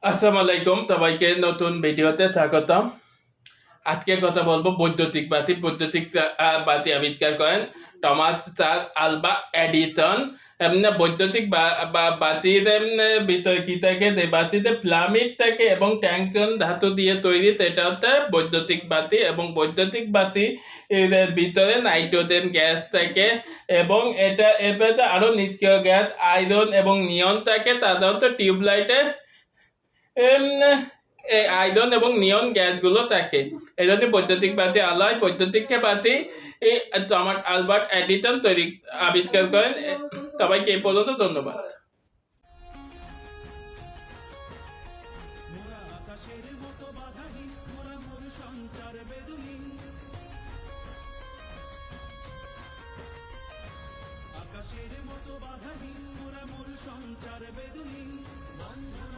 আসসালামু আলাইকুম, সবাইকে নতুন ভিডিওতে স্বাগতম। আজকে কথা বলবো বৈদ্যুতিক বাতি। বৈদ্যুতিক বাতি আবিষ্কার করেন টমাস চার্লস আলভা এডিসন। বৈদ্যুতিক বাতির ভিতরে কি থাকে? যে বাতিতে ফিলামেন্ট থাকে এবং ট্যাংস্টন ধাতু দিয়ে তৈরি, সেটা হচ্ছে বৈদ্যুতিক বাতি। এবং বৈদ্যুতিক বাতি এর ভিতরে নাইট্রোজেন গ্যাস থাকে এবং এর ভেতরে আরো নিষ্ক্রিয় গ্যাস আয়রন এবং নিয়ন থাকে। সাধারণত টিউবলাইটে এম, এই আয়রন এবং নিয়ন গ্যাসগুলো থাকে। এই জন্য বৈদ্যুতিক বাতি আলো হয়। বৈদ্যুতিক বাতি টমাস আলবার্ট এডিসন আবিষ্কার করেন। সবাইকে এই পর্যন্ত ধন্যবাদ। মোরা আকাশের মতো বাধাহীন, মোরা মোর সঞ্চার বেদুহীন। আকাশের মতো বাধাহীন, মোরা মোর সঞ্চার বেদুহীন। বন্ধন